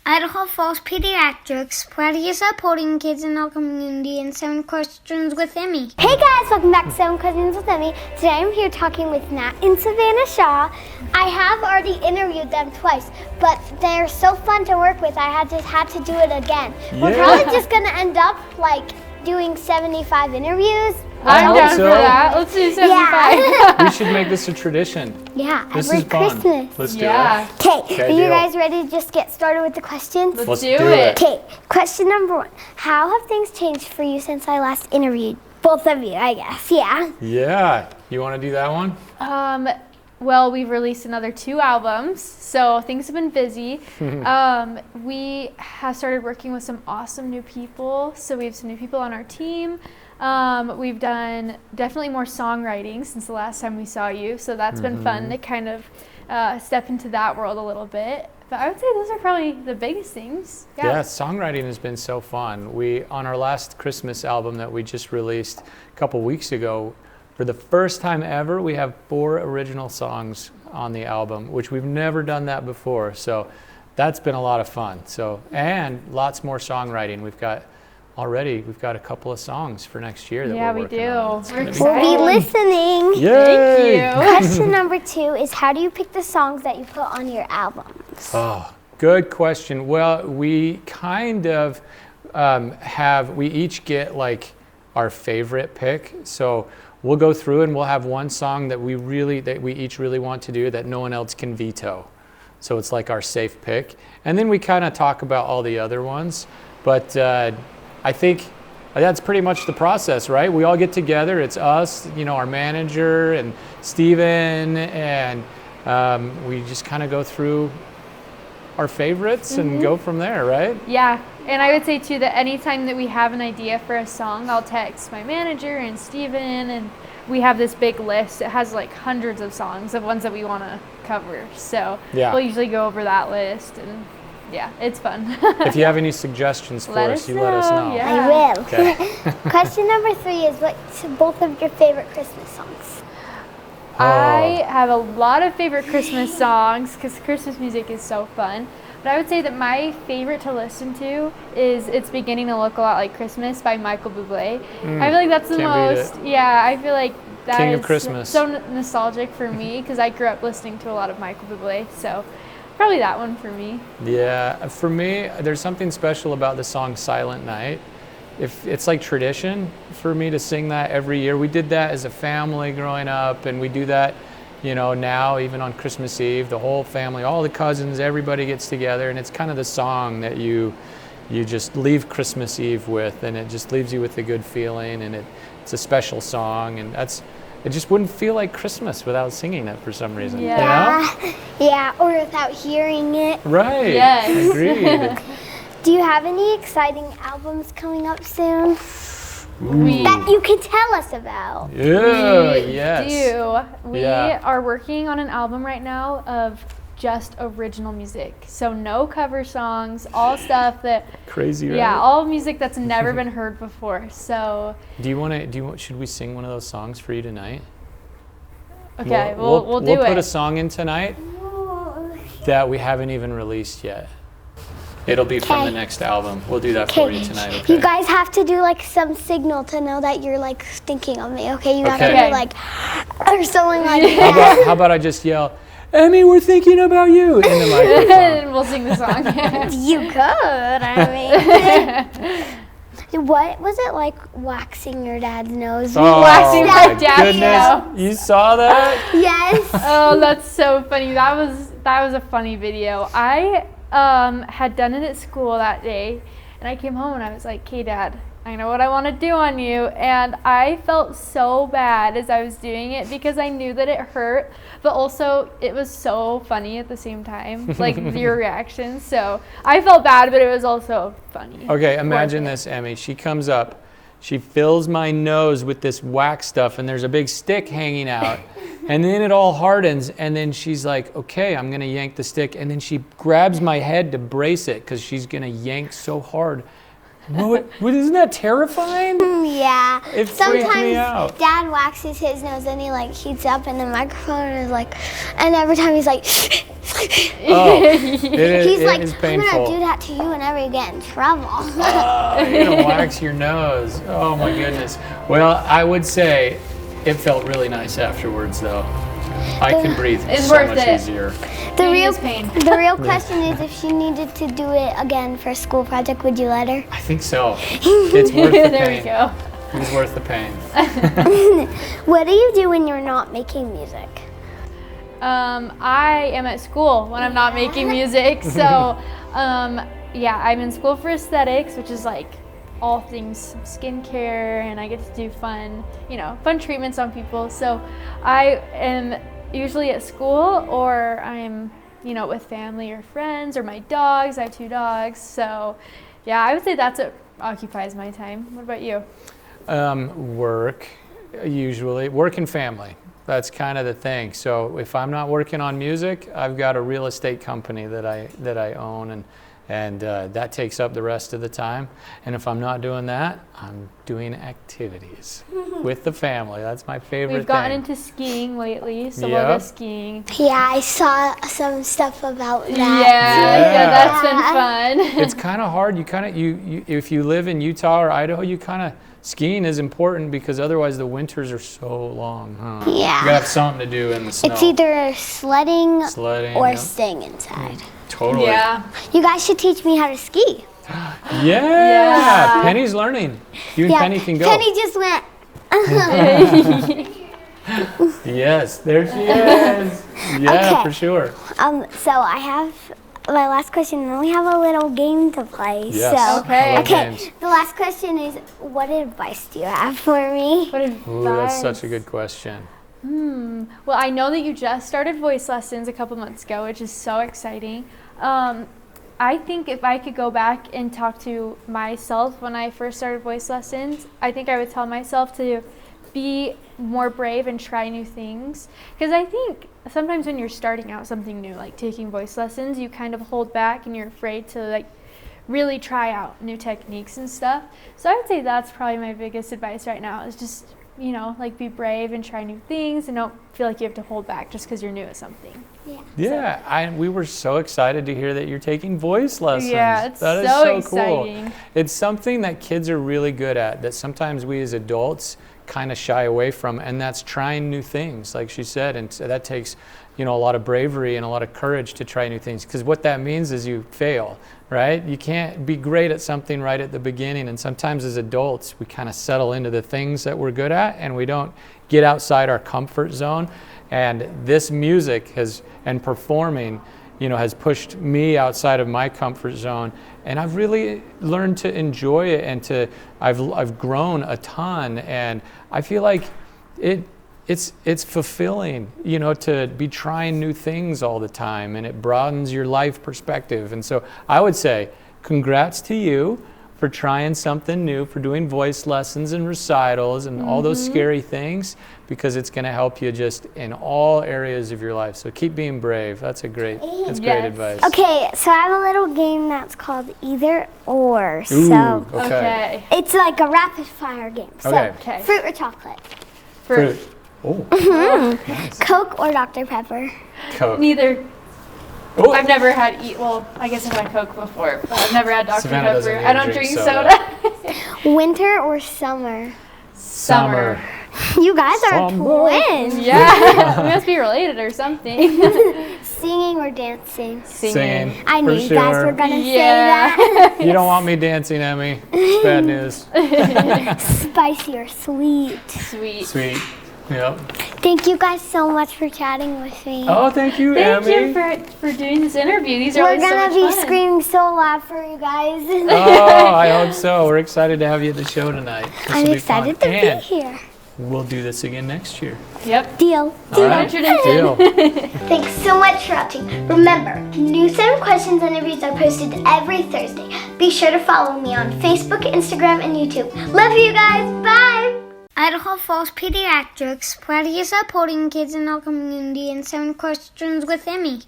Idaho Falls Pediatrics, proudly supporting kids in our community, and 7 Questions with Emmy. Hey guys, welcome back to 7 Questions with Emmy. Today I'm here talking with Mat and Savanna Shaw. I have already interviewed them twice, but they're so fun to work with, I had to do it again. Yeah. We're probably just going to end up doing 75 interviews. I'm down for that. Let's do 75. Yeah. We should make this a tradition. Yeah, this every is fun. Christmas. Let's do it. Okay, are you guys ready to just get started with the questions? Let's do it. Okay, question number 1. How have things changed for you since I last interviewed both of you, I guess? Yeah. Yeah. You want to do that one? Well, we've released another 2 albums, so things have been busy. We have started working with some awesome new people, so we have some new people on our team. We've done definitely more songwriting since the last time we saw you, so that's been fun to kind of step into that world a little bit. But I would say those are probably the biggest things. Yeah, songwriting has been so fun. On our last Christmas album that we just released a couple weeks ago, for the first time ever, we have 4 original songs on the album, which we've never done that before. So that's been a lot of fun. And lots more songwriting. We've got a couple of songs for next year that we're working on. We'll be listening. Yay! Thank you. Question number 2 is, how do you pick the songs that you put on your albums? Oh, good question. Well, we kind of we each get our favorite pick. So we'll go through and we'll have one song that we each really want to do that no one else can veto. So it's like our safe pick. And then we kind of talk about all the other ones. But I think that's pretty much the process, right? We all get together. It's us, our manager and Steven, and we just kind of go through our favorites and go from there, right? Yeah, and I would say too that anytime that we have an idea for a song, I'll text my manager and Steven, and we have this big list. It has hundreds of songs of ones that we want to cover. So we'll usually go over that list, and yeah, it's fun. If you have any suggestions for us, let us know. Yeah. I will. Okay. Question number 3 is, what's both of your favorite Christmas songs? I have a lot of favorite Christmas songs because Christmas music is so fun. But I would say that my favorite to listen to is "It's Beginning to Look a Lot Like Christmas" by Michael Bublé. I feel like that's the most. Yeah, I feel like that King is of Christmas. So nostalgic for me because I grew up listening to a lot of Michael Bublé. So probably that one for me. Yeah, for me, there's something special about the song "Silent Night." If it's like tradition for me to sing that every year. We did that as a family growing up, and we do that, now even on Christmas Eve. The whole family, all the cousins, everybody gets together, and it's kind of the song that you just leave Christmas Eve with, and it just leaves you with a good feeling, and it's a special song, and it just wouldn't feel like Christmas without singing it for some reason. Yeah, or without hearing it. Right. Yes. Agreed. Do you have any exciting albums coming up soon We that you can tell us about? Yeah, We yes. do. We are working on an album right now of just original music. So no cover songs, all stuff that Crazy, right? Yeah, all music that's never been heard before. So should we sing one of those songs for you tonight? okay, we'll do it. We'll put a song in tonight that we haven't even released yet. It'll be from the next album. We'll do that for you tonight, okay? You guys have to do some signal to know that you're thinking of me, okay? You have to do or something like that. How about I just yell, "Emmy, we're thinking about you," in the microphone. And we'll sing the song. You could, I mean. What was it like waxing your dad's nose? Waxing my my dad's goodness. nose. You saw that? Yes. Oh, that's so funny. That was a funny video. I had done it at school that day, and I came home and I was like, "Okay, Dad, I know what I want to do on you," and I felt so bad as I was doing it because I knew that it hurt, but also it was so funny at the same time, your reaction. So I felt bad, but it was also funny. Okay, imagine this, Emmy. She comes up, she fills my nose with this wax stuff, and there's a big stick hanging out. And then it all hardens, and then she's like, "Okay, I'm gonna yank the stick," and then she grabs my head to brace it because she's gonna yank so hard. Isn't that terrifying? Yeah. It freaked me Sometimes out. Dad waxes his nose and he like heats up and the microphone is like, and every time he's like, Oh, it he's like, is I'm painful. gonna do that to you whenever you get in trouble. Oh, you're gonna wax your nose. Oh my goodness. Well, I would say it felt really nice afterwards, though. I can breathe It's so worth much it. easier. The real pain. The real question is, if she needed to do it again for a school project, would you let her? I think so. It's worth the pain. There we go. It's worth the pain. What do you do when you're not making music? I am at school when I'm not making music. So, yeah, I'm in school for aesthetics, which is like all things skincare, and I get to do fun treatments on people. So I am usually at school, or I'm, with family or friends or my dogs. I have 2 dogs. So yeah, I would say that's what occupies my time. What about you? Work, usually. Work and family. That's kind of the thing. So if I'm not working on music, I've got a real estate company that I own, and that takes up the rest of the time. And if I'm not doing that, I'm doing activities with the family. That's my favorite We've gotten thing. into skiing lately, so we'll go skiing. Yeah, I saw some stuff about that. Yeah, that's been fun. It's kind of hard. You if you live in Utah or Idaho, skiing is important because otherwise the winters are so long, huh? Yeah. You gotta have something to do in the snow. It's either sledding or yeah. staying inside. Totally. Yeah. You guys should teach me how to ski. Yeah. Penny's learning. You and Penny can go. Penny just went. Yes, there she is. Yeah, Okay. for sure. So I have my last question, and then we have a little game to play. Yes. So, Okay. I love okay. games. The last question is, what advice do you have for me? What advice? Ooh, that's such a good question. Well, I know that you just started voice lessons a couple months ago, which is so exciting. I think if I could go back and talk to myself when I first started voice lessons, I think I would tell myself to be more brave and try new things. Because I think sometimes when you're starting out something new, like taking voice lessons, you kind of hold back and you're afraid to really try out new techniques and stuff. So I would say that's probably my biggest advice right now, is just be brave and try new things, and don't feel like you have to hold back just because you're new at something. Yeah, we were so excited to hear that you're taking voice lessons. Yeah, it's That is so cool. exciting. It's something that kids are really good at, that sometimes we as adults kind of shy away from, and that's trying new things, like she said, and so that takes a lot of bravery and a lot of courage to try new things, because what that means is you fail, right? You can't be great at something right at the beginning, and sometimes as adults we kind of settle into the things that we're good at and we don't get outside our comfort zone. And this music and performing has pushed me outside of my comfort zone, and I've really learned to enjoy it, and I've grown a ton, and I feel like it's fulfilling, to be trying new things all the time, and it broadens your life perspective. And so I would say congrats to you for trying something new, for doing voice lessons and recitals and all those scary things, because it's going to help you just in all areas of your life. So keep being brave. That's great advice. Okay, so I have a little game that's called Either Or. Ooh, So Okay. it's like a rapid fire game. So Okay. fruit or chocolate? Fruit. Oh, nice. Coke or Dr. Pepper? Coke. Neither. Oh. I've never had I guess I've had Coke before, but I've never had Dr. Savannah doesn't Pepper. even I don't drink drink soda. soda. Winter or summer? Summer. You guys are Summer. twins. Yeah, we must be related or something. Singing or dancing? Singing. I knew for you guys sure. were gonna Yeah. say that. You don't want me dancing, Emmy. It's bad news. Spicy or sweet? Sweet. Sweet. Yep. Thank you guys so much for chatting with me. Oh, thank you, Thank Emmy. you for doing this interview. These are We're always so gonna much be fun. screaming so loud for you guys. Oh, I hope so. We're excited to have you at the show tonight. This I'm will be excited fun. to And be here. we'll do this again next year. Yep. Deal. All right. Deal. Thanks so much for watching. Remember, new 7 questions and interviews are posted every Thursday. Be sure to follow me on Facebook, Instagram, and YouTube. Love you guys. Bye. Idaho Falls Pediatrics, proudly supporting kids in our community, and 7 questions with Emmy.